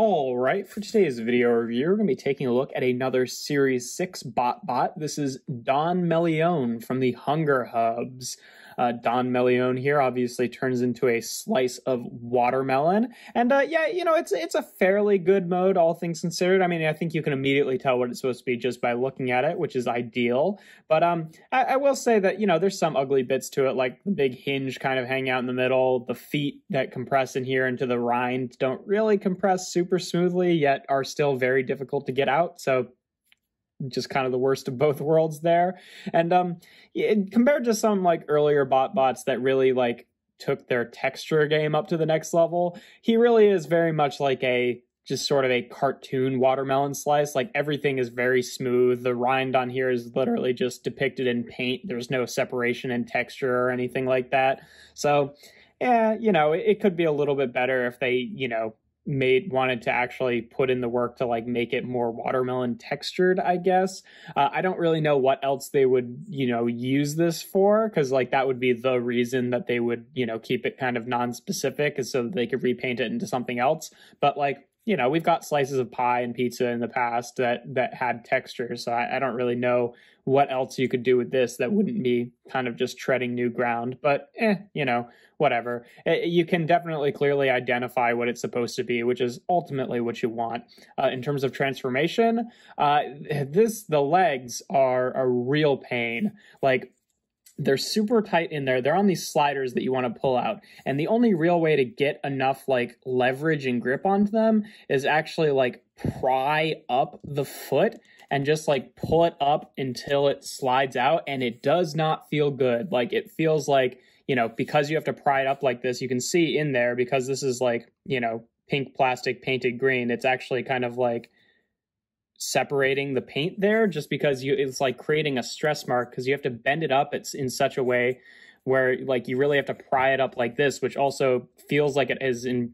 All right, for today's video review, we're going to be taking a look at another Series 6 BotBot. This is Don MELEON from the Hunger Hubs. Don MELEON here obviously turns into a slice of watermelon. And yeah, you know, it's a fairly good mode, all things considered. I mean, I think you can immediately tell what it's supposed to be just by looking at it, which is ideal. But I will say that, you know, there's some ugly bits to it, like the big hinge kind of hanging out in the middle. The feet that compress in here into the rind don't really compress super smoothly, yet are still very difficult to get out. So just kind of the worst of both worlds there. And compared to some like earlier BotBots that really like took their texture game up to the next level, he really is very much like a just sort of a cartoon watermelon slice. Like everything is very smooth. The rind on here is literally just depicted in paint. There's no separation in texture or anything like that. So yeah, you know, it could be a little bit better if they, you know, wanted to actually put in the work to like make it more watermelon textured, I guess. I don't really know what else they would, you know, use this for, because like that would be the reason that they would, you know, keep it kind of non-specific, is so that they could repaint it into something else. But like, you know, we've got slices of pie and pizza in the past that had texture, so I don't really know what else you could do with this that wouldn't be kind of just treading new ground. But you know, whatever. You can definitely clearly identify what it's supposed to be, which is ultimately what you want. In terms of transformation, the legs are a real pain. Like, they're super tight in there. They're on these sliders that you want to pull out. And the only real way to get enough like leverage and grip onto them is actually like pry up the foot and just like pull it up until it slides out. And it does not feel good. Like it feels like, you know, because you have to pry it up like this, you can see in there, because this is like, you know, pink plastic painted green. It's actually kind of like separating the paint there, just because it's like creating a stress mark, because you have to bend it up. It's in such a way where like you really have to pry it up like this, which also feels like it is in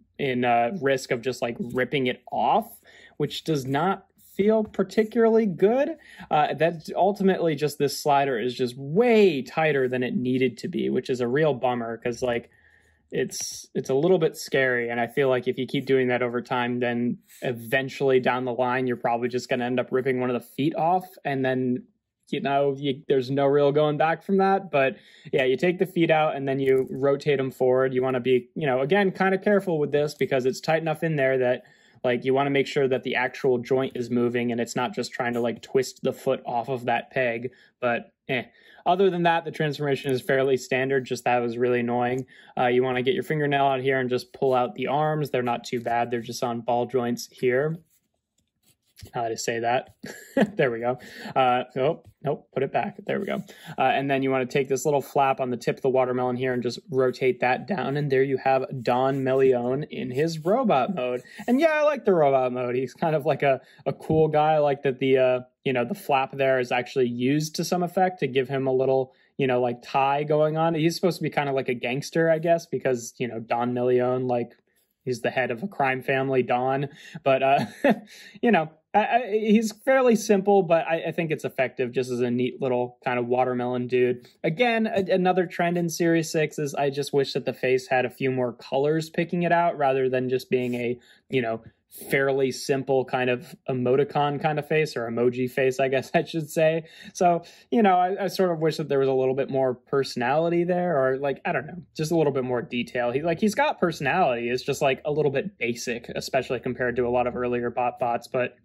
risk of just like ripping it off, which does not feel particularly good. That's ultimately just, this slider is just way tighter than it needed to be, which is a real bummer, because like it's a little bit scary. And I feel like if you keep doing that over time, then eventually down the line, you're probably just going to end up ripping one of the feet off. And then, you know, there's no real going back from that. But yeah, you take the feet out and then you rotate them forward. You want to be, you know, again, kind of careful with this, because it's tight enough in there that like you want to make sure that the actual joint is moving and it's not just trying to like twist the foot off of that peg. But other than that, the transformation is fairly standard. Just that was really annoying. You want to get your fingernail out here and just pull out the arms. They're not too bad. They're just on ball joints here. How to say that? There we go. Nope, put it back. There we go. And then you want to take this little flap on the tip of the watermelon here and just rotate that down. And there you have Don MELEON in his robot mode. And yeah, I like the robot mode. He's kind of like a cool guy. I like that the, you know, the flap there is actually used to some effect to give him a little, you know, like tie going on. He's supposed to be kind of like a gangster, I guess, because, you know, Don MELEON, like he's the head of a crime family, Don. But, you know, he's fairly simple, but I think it's effective just as a neat little kind of watermelon dude. Again, another trend in Series 6 is I just wish that the face had a few more colors picking it out, rather than just being a, you know, fairly simple kind of emoticon kind of face, or emoji face, I guess I should say. So, you know, I sort of wish that there was a little bit more personality there, or like, I don't know, just a little bit more detail. He's got personality. It's just like a little bit basic, especially compared to a lot of earlier BotBots, but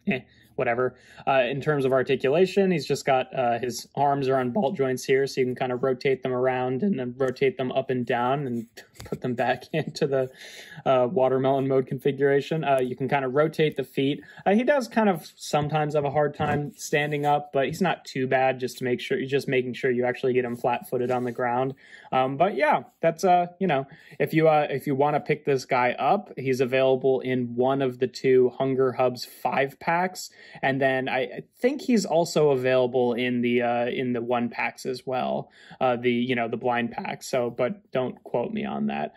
whatever. In terms of articulation, he's just got his arms are on ball joints here, so you can kind of rotate them around and then rotate them up and down and put them back into the watermelon mode configuration. You can kind of rotate the feet. He does kind of sometimes have a hard time standing up, but he's not too bad, just to make sure, just making sure you actually get him flat-footed on the ground. But yeah, that's you know, if you want to pick this guy up, he's available in one of the two Hunger Hubs 5-packs. And then I think he's also available in the 1-packs as well, the blind pack. So, but don't quote me on that.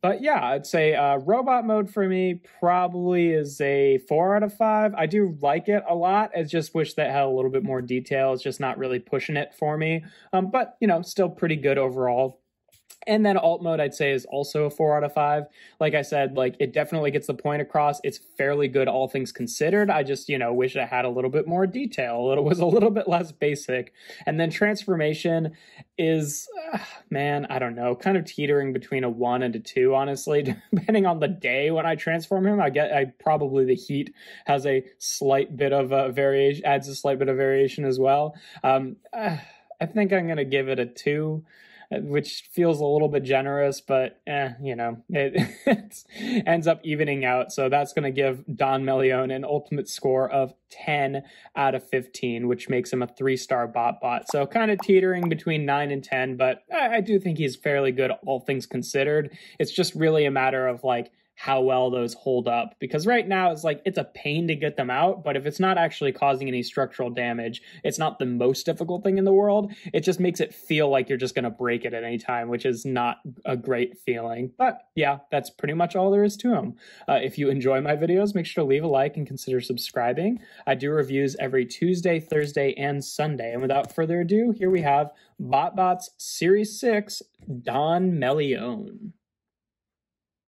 But yeah, I'd say robot mode for me probably is a 4 out of 5. I do like it a lot. I just wish that had a little bit more detail. It's just not really pushing it for me. But, you know, still pretty good overall. And then alt mode, I'd say, is also a 4 out of 5. Like I said, like it definitely gets the point across. It's fairly good, all things considered. I just, wish it had a little bit more detail. It was a little bit less basic. And then transformation is, man, I don't know, kind of teetering between a 1 and a 2, honestly, depending on the day when I transform him. I probably the heat has a slight bit of variation, adds a slight bit of variation as well. I think I'm gonna give it a 2. Which feels a little bit generous, but it ends up evening out. So that's going to give Don MELEON an ultimate score of 10 out of 15, which makes him a 3-star BotBot. So kind of teetering between 9 and 10, but I do think he's fairly good, all things considered. It's just really a matter of like how well those hold up, because right now it's a pain to get them out, but if it's not actually causing any structural damage, it's not the most difficult thing in the world. It just makes it feel like you're just going to break it at any time, which is not a great feeling. But yeah, that's pretty much all there is to them. If you enjoy my videos, make sure to leave a like and consider subscribing. I do reviews every Tuesday, Thursday, and Sunday. And without further ado, here we have BotBots Series 6 Don MELEON.